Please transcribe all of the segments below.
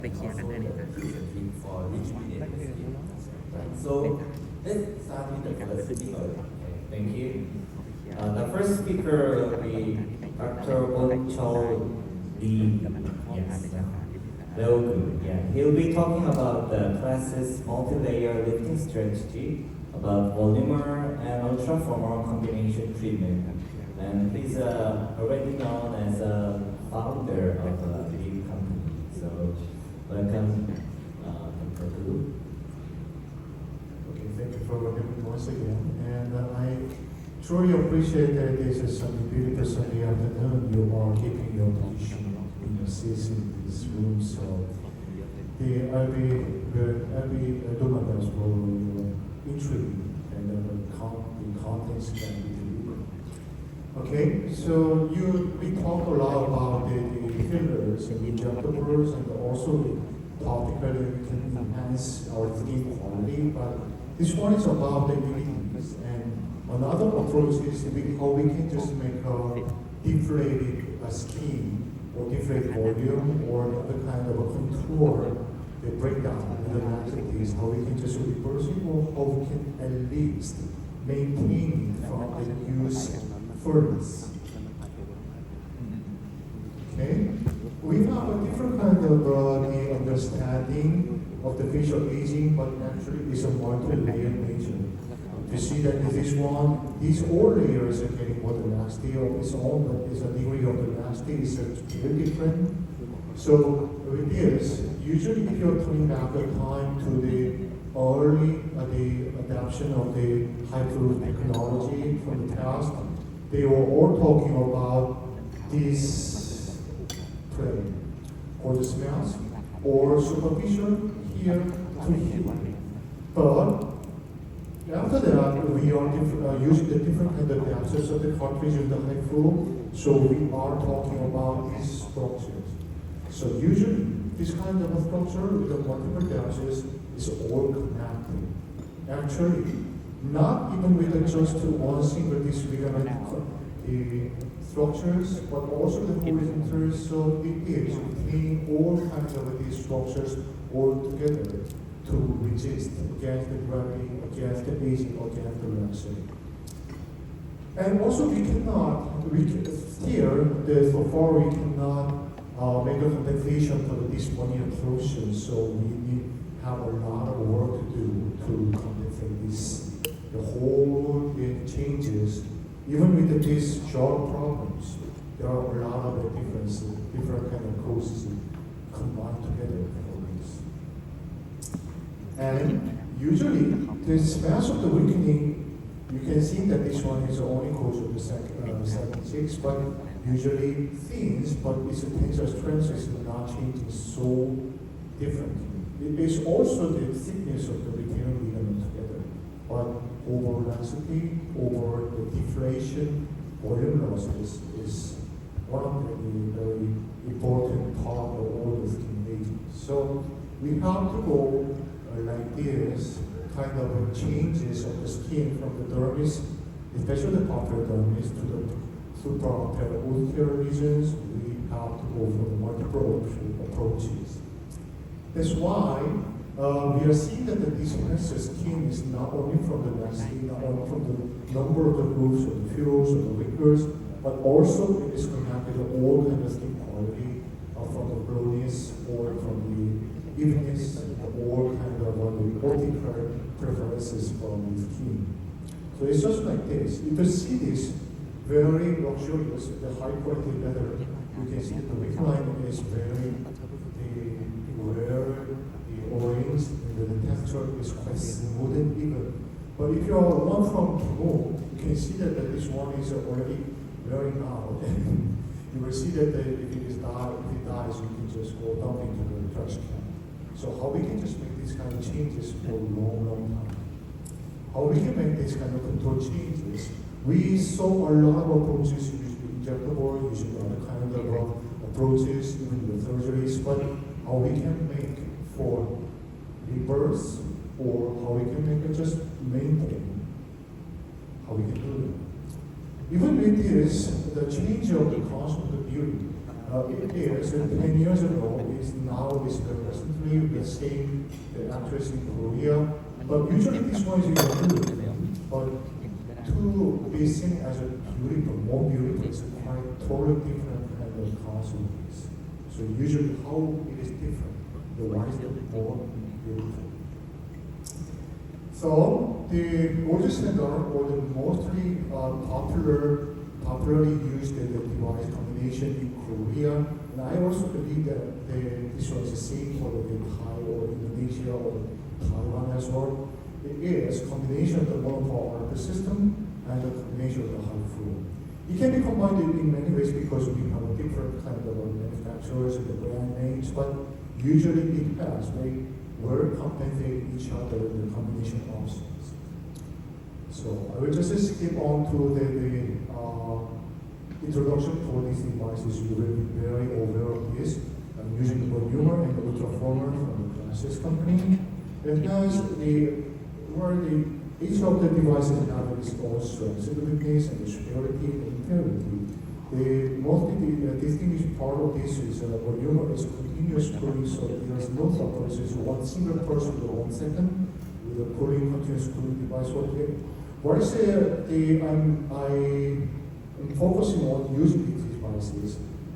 ไปเคลียร์กันได้เลยนะ for each minute. Right. So let's start with the first speaker. Okay, thank you. The first speaker will be Dr. Onchol Lee. Yes. Very good. Yeah, he'll be talking about the class's multi-layer lifting strategy, about VOLNEWMER and ULTRAFORMER combination treatment. And he's already known as a founder of a big company. So welcome, Dr. Gu. Okay, thank you for welcoming me once again. And I truly appreciate that this is Sunday, beautiful Sunday afternoon. You are keeping your position in your seats in this room. So I'll be do my best for your intrigue and the contents can be delivered. Okay, so we talk a lot about the fillers and injectables, and also topically we can enhance our skin quality, but this one is about the ingredients. And another approach is how we can just make a deflated skin or deflated volume or other kind of a contour, the breakdown in the activities, how we can just reverse it or how we can at least maintain it from the use furnace. Okay, we have a different kind of the understanding of the facial aging, but actually it's a multi-layer nature. You see that this one, these all layers are getting more nasty of its own, but it's a degree of the nasty is very different. So with this, usually if you're turning back the time to the early the adoption of the high-fluid technology from the past, they were all talking about this trend, or the smells, or superficial here to here. But after that, we are using the different kind of gases of the cartridge with the high flow, so we are talking about these structures. So usually, this kind of a structure with the multiple gases is all connected. Actually, not even with just one single disfigurement structures, but also the horizontals, so it is retaining all kinds of these structures all together to resist against the gravity, against the aging, against the relaxation. And also so far we cannot make a compensation for the dysphonia obstruction, so we have a lot of work to do to compensate this. The whole changes, even with these short problems, there are a lot of different kind of causes combined together for this. And usually, the smash of the weakening, you can see that this one is the only cause of the 76, but usually thins, but its tensile strength is not changing so differently. It is also the thickness of the retainer ligament together, but over laxity, over the deflation, volume losses is one of the very important part of all the skin aging. So we have to go like this, kind of changes of the skin from the dermis, especially the punctal dermis, to the supraocular regions. We have to go for the multiple approaches. That's why we are seeing that the dispenser skin is not only from the vaccine, not only from the number of the groups of the fuels or the liquors, but also it is connected to all kind of skin quality from the blueness or from the evenness, all kind of the optical preferences from the skin. So it's just like this. You can see this very luxurious, the high quality leather. You can see the wick line is very rare, the orange, and the texture is quite smooth and even. But if you are one from Peru, you can see that this one is already wearing out. You will see that if it dies, you can just go dump into the trash can. So how we can just make these kind of changes for a long time? How we can make these kind of control changes? We saw a lot of approaches, usually injectable, usually other kind of approaches, even with surgeries, but how we can make for reverse, or how we can make it just maintain, how we can do that. Even with this, the change of the cost of the beauty, it is 10 years ago, we is now is very recently we are seeing the actress in Korea. But usually this one is good. But to be seen as a beautiful, more beautiful, is quite totally different kind of concept. So usually how it is different, the one is more beautiful. So the audio center or the mostly popularly used device combination in Korea, and I also believe that this was the same for the Thai or Indonesia or Taiwan as well. It is combination of the monopole RF system and the combination of the HIFU. It can be combined in many ways because we have a different kind of manufacturers and the brand names, but usually it has. They will compensate each other in the combination options. So I will just skip on to the introduction for these devices. You will be very aware of this. I'm using the VOLNEWMER and the ULTRAFORMER from the Genesis company. It has each of the devices have its own strengths and weakness and superiority and inferiority. The most distinguished part of this is VOLNEWMER is continuous cooling, so there is no process. It's one single pulse per 1 second with a cooling, continuous cooling device. What I say, I'm focusing on using these devices.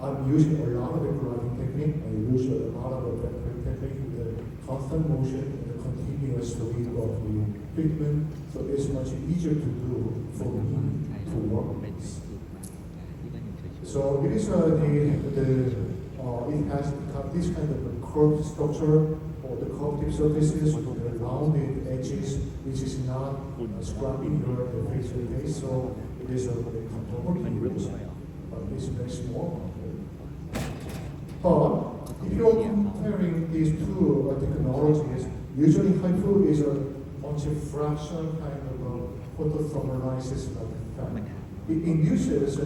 I'm using a lot of the driving technique. I use a lot of the vector technique with the constant motion and the continuous rate of the treatment. So it's much easier to do for me to work with this. So it is it has this kind of a curved structure or the curved tip surfaces with the rounded edges, which is not scrubbing your face to face. So it is a comfortable to use, but it's very small. But if you're comparing these two technologies, usually HIFU is a much fraction kind of a photothermolysis effect. It induces a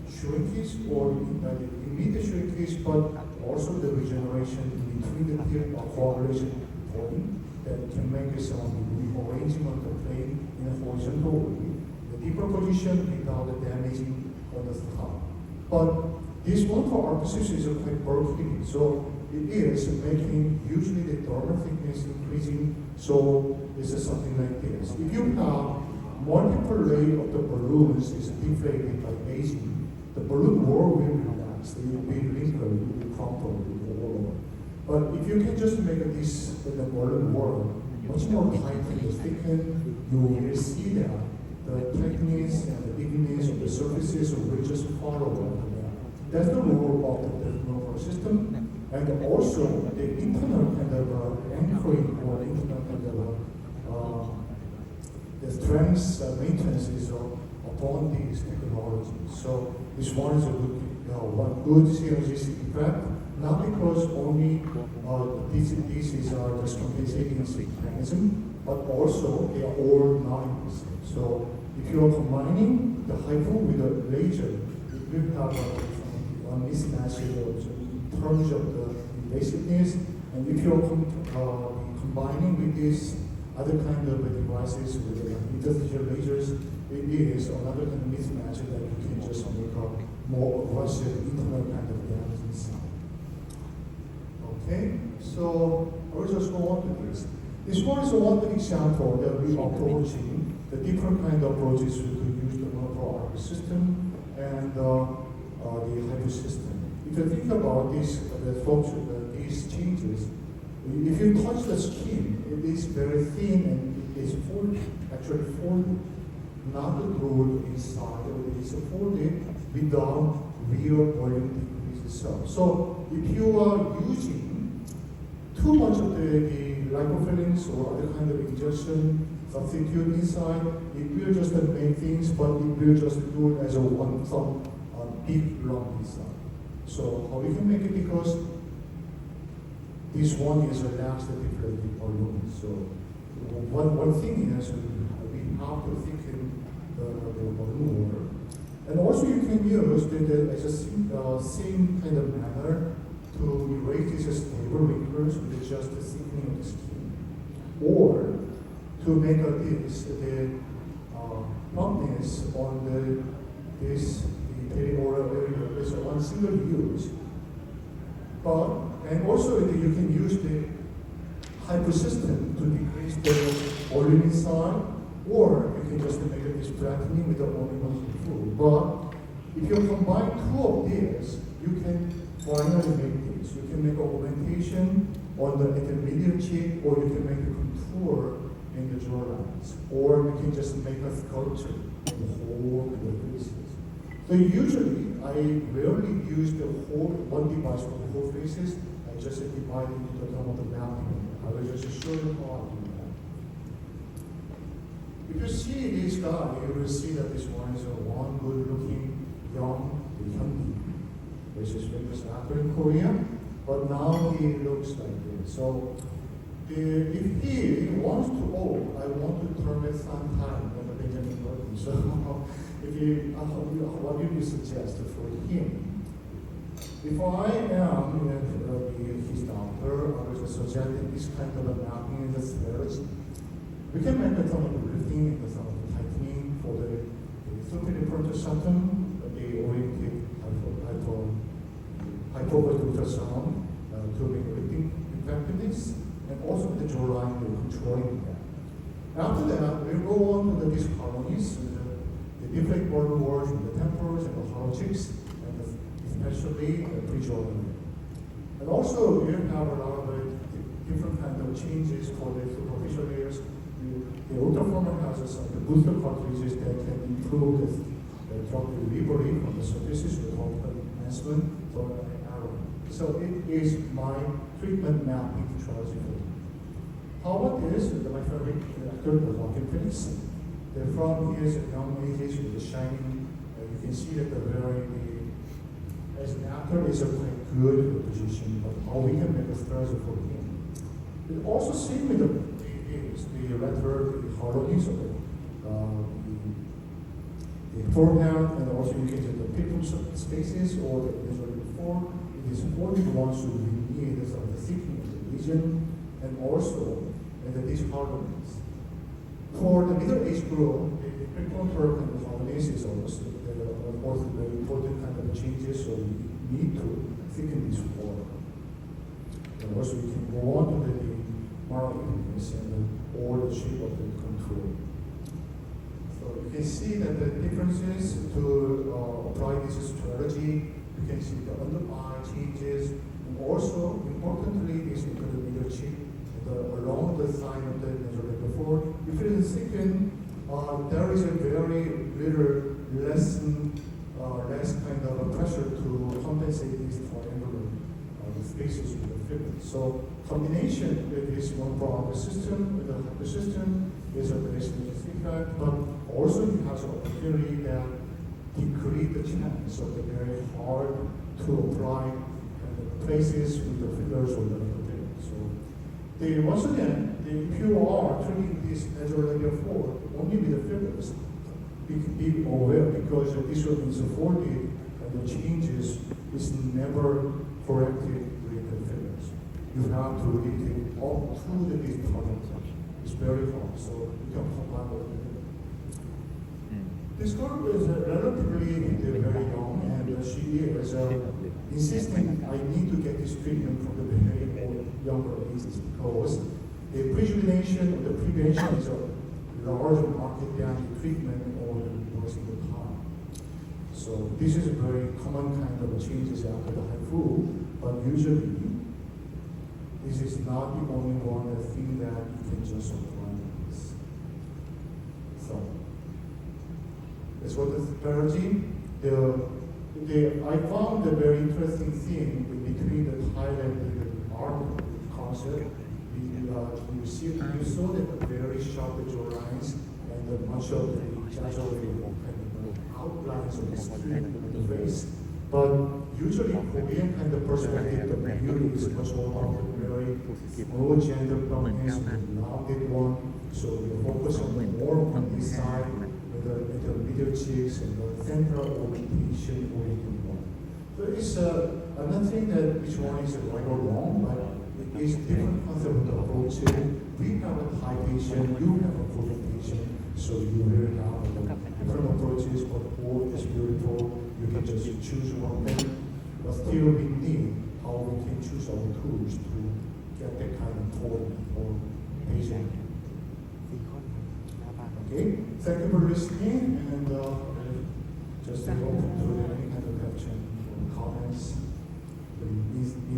shrinkage or immediate shrinkage, but also the regeneration in between the tip or coagulation point that can make some rearrangement of the plane in a horizontal way. The deeper position without damaging on the top. But this one for our position is quite bulky, so it is making usually the dermal thickness increasing, so this is something like this. If you have multiple layers of the balloons is deflated by aging, the balloon wall will relax, it will be wrinkled, it will crumple, it will all over. But if you can just make this the balloon wall much more tightly thickened, you will see that the tightness and the thickness of the surfaces will just follow after that. That's the role of the neural system, and also the internal kind of anchoring or internal kind of the strength maintenance is upon these technologies. So this one is a good, one good synergistic effect, not because only these are just compensating mechanism, but also they are all non-invasive. So if you are combining the HIFU with a laser, it will have a mismatch in terms of the invasiveness, and if you are combining with this other kind of devices with interstitial lasers, it is another kind of mismatch that you can just make a more aggressive internal kind of damage inside. Okay, so I will just go on to this. This one is one example that we are approaching the different kind of approaches we could use the monopole RF system and the HIFU system. If you think about this, these changes, if you touch the skin, it is very thin and it is folded, actually folded, not glued inside, it is folded without real volume decrease itself. So if you are using too much of the lipofillings or other kind of injection substitute inside, it will just make things, but it will just do it as a one big lump inside. So how we can make it, because this one is a laxative balloon. So one thing is we have to thicken the balloon water. And also you can use as a same kind of manner to erase these stable wrinkles with just the thickening of the skin. Or to make the plumpness on this perioral area is one single use. But And also you can use the hyper system to decrease the volume inside, or you can just make it this flattening with the only one control. But if you combine two of these, you can finally make this. You can make augmentation on the intermediate cheek, or you can make a contour in the jawlines, or you can just make a sculpture of the whole of the faces. So usually, I rarely use the whole one device for the whole faces. I just divide into the term of the mapping. I will just show you how I do that. If you see this guy, you will see that this one is a one good-looking, young, young, which is famous actor in Korea. But now he looks like this. So if he wants to old, I want to turn it sometime on the Benjamin Button. So if you, what do you suggest for him? If I am his doctor, I would suggest this kind of a mapping in the stairs. We can make some of the lifting and some of the tightening for the superior frontal septum, the oriented hypovocal sound to make lifting effectiveness, and also the jawline, controlling that. After that, we go on to the disharmonies, the deflect border wards in the temples and the hollow cheeks, and especially the pre-jawline. And also, we have a lot of different kind of changes for the superficial layers. The ULTRAFORMER has some the booster cartridges that can improve the drug delivery from the surfaces with optical enhancement for an arrow. So it is my treatment mapping strategy. How about this? My favorite actor, the Walking Prince. They're from his young ages with the shining. You can see that as an actor, is a quite good position, but how we can make a strategy for him. We also see with the lateral, the hollowness of the forehead, and also you can get the pupil spaces or the visual before. It is important once you need the thickening of the region, and also the disharmonies. For the middle age group, the pre-contour and the harmonies is also very important kind of changes, so we need to thicken this form. And also we can go on to the markings and or the shape of the contour. So you can see that the differences to apply this strategy. You can see the under eye changes, and also importantly is into the middle cheek, along the side of the nasal before. If it is thickened, there is a very little less kind of a pressure to compensate these triangular spaces with the figure. So combination with this one-pronged system, with the hyper system, is a very significant effect, but also it has an opportunity that decrease the chance of the very hard to apply places with the fillers or the material. So once again, if you are treating this nasal layer 4 only with the fillers, be aware because this will be supported and the changes is never corrected with the fillers. You have to really take all through the big product. It's very hard, so you can combine with it. This girl is relatively very young, and she is insisting I need to get this treatment from the very younger ages because the prejudication or the prevention is a larger market than the treatment or the reversing the time. So this is a very common kind of changes after the HIFU, but usually this is not the only one thing that you can just apply this. So that's what the strategy. I found a very interesting thing between the Thailand and the art concept. You saw that the very sharp jaw lines and much of the outlines of the skin of the face. But usually Korean kind of perspective, the beauty is much more about the very low gender prominence, the rounded one. So we focus on more on this side with the middle cheeks and the central orientation oriented one. So it's I'm not saying that which one is right or wrong, but it is different concept of the approach. We have a Thai patient, you have a Korean patient, so you will have different approaches, but all is beautiful. You can just choose one thing, but still we need how we can choose our tools to get that kind of tone for patient. Okay, thank you for listening, and just open to the